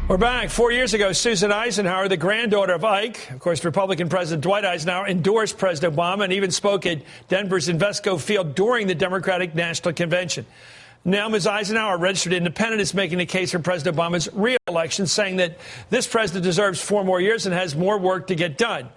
We're back. 4 years ago, Susan Eisenhower, the granddaughter of Ike, of course, Republican President Dwight Eisenhower, endorsed President Obama and even spoke at Denver's Invesco Field during the Democratic National Convention. Now, Ms. Eisenhower, a registered independent, is making the case for President Obama's re-election, saying that this president deserves 4 more years and has more work to get done.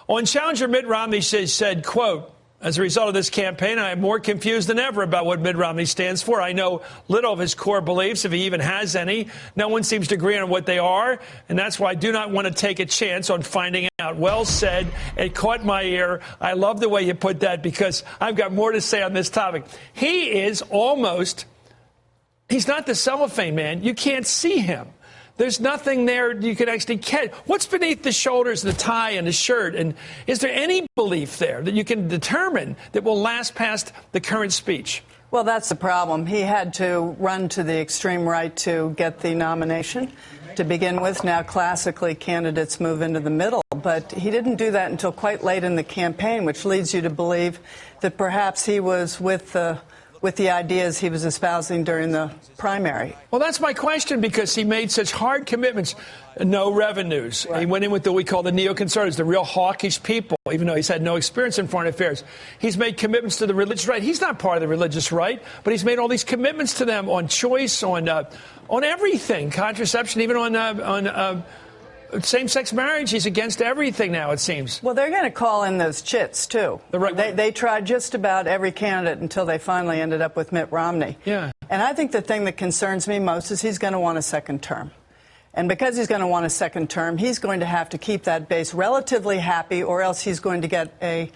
On challenger Mitt Romney said, quote, as a result of this campaign, I am more confused than ever about what Mitt Romney stands for. I know little of his core beliefs, if he even has any. No one seems to agree on what they are, and that's why I do not want to take a chance on finding out. Well said. It caught my ear. I love the way you put that because I've got more to say on this topic. He is almost, he's not the cellophane man. You can't see him. There's nothing there you can actually catch. What's beneath the shoulders, the tie, and the shirt? And is there any belief there that you can determine that will last past the current speech? Well, that's the problem. He had to run to the extreme right to get the nomination to begin with. Now, classically, candidates move into the middle. But he didn't do that until quite late in the campaign, which leads you to believe that perhaps he was with the ideas he was espousing during the primary. Well, that's my question, because he made such hard commitments. No revenues. Right. He went in with what we call the neoconservatives, the real hawkish people, even though he's had no experience in foreign affairs. He's made commitments to the religious right. He's not part of the religious right, but he's made all these commitments to them on choice, on everything, contraception, even on same-sex marriage. He's against everything now, it seems. Well, they're going to call in those chits, too. They tried just about every candidate until they finally ended up with Mitt Romney. Yeah. And I think the thing that concerns me most is he's going to want a second term. And because he's going to want a second term, he's going to have to keep that base relatively happy, or else he's going to get a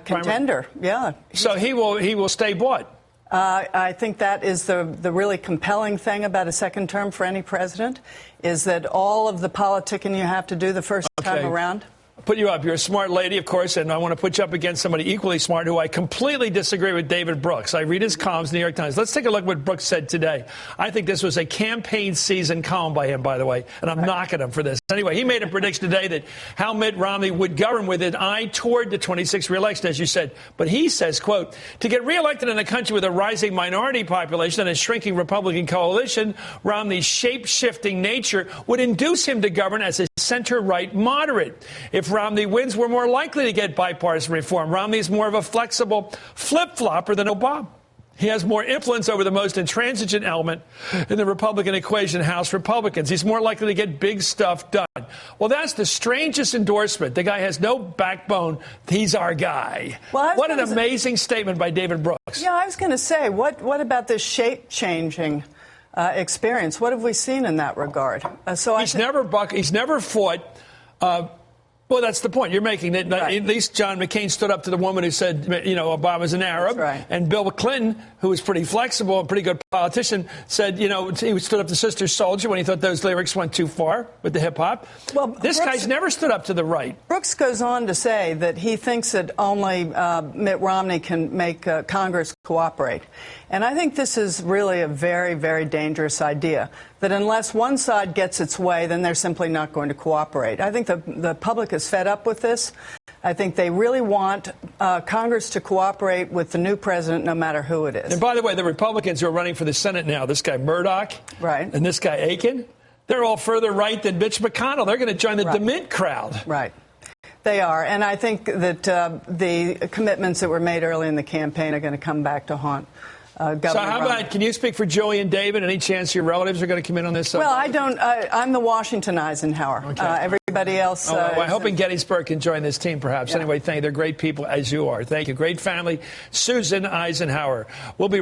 contender. Yeah. So he will stay what? I think that is the really compelling thing about a second term for any president, is that all of the politicking you have to do the first time around. I'll put you up. You're a smart lady, of course, and I want to put you up against somebody equally smart who I completely disagree with, David Brooks. I read his columns in the New York Times. Let's take a look at what Brooks said today. I think this was a campaign season column by him, by the way, and I'm knocking him for this. Anyway, he made a prediction today that how Mitt Romney would govern with an eye toward the 26th reelection, as you said. But he says, quote, to get reelected in a country with a rising minority population and a shrinking Republican coalition, Romney's shape-shifting nature would induce him to govern as a center-right moderate. If Romney wins, we're more likely to get bipartisan reform. Romney is more of a flexible flip-flopper than Obama. He has more influence over the most intransigent element in the Republican equation, House Republicans. He's more likely to get big stuff done. Well, that's the strangest endorsement. The guy has no backbone. He's our guy. Well, what an amazing statement by David Brooks. Yeah, I was going to say, what about this shape-changing experience? What have we seen in that regard? He's never fought. Well, that's the point you're making. That right. At least John McCain stood up to the woman who said, Obama's an Arab. Right. And Bill Clinton, who was pretty flexible, a pretty good politician, said, he stood up to Sister Soldier when he thought those lyrics went too far with the hip hop. Well, this guy's never stood up to the right. Brooks goes on to say that he thinks that only Mitt Romney can make Congress cooperate. And I think this is really a very, very dangerous idea, that unless one side gets its way, then they're simply not going to cooperate. I think the public is fed up with this. I think they really want Congress to cooperate with the new president, no matter who it is. And by the way, the Republicans who are running for the Senate now, this guy Murdoch right. and this guy Aiken, they're all further right than Mitch McConnell. They're going to join the DeMint crowd. Right. They are. And I think that the commitments that were made early in the campaign are going to come back to haunt Governor So how about, can you speak for Joey and David? Any chance your relatives are going to come in on this? Well, I don't. I'm the Washington Eisenhower. Okay. Everybody else. I hope in Gettysburg can join this team, perhaps. Yeah. Anyway, thank you. They're great people, as you are. Thank you. Great family. Susan Eisenhower. We'll be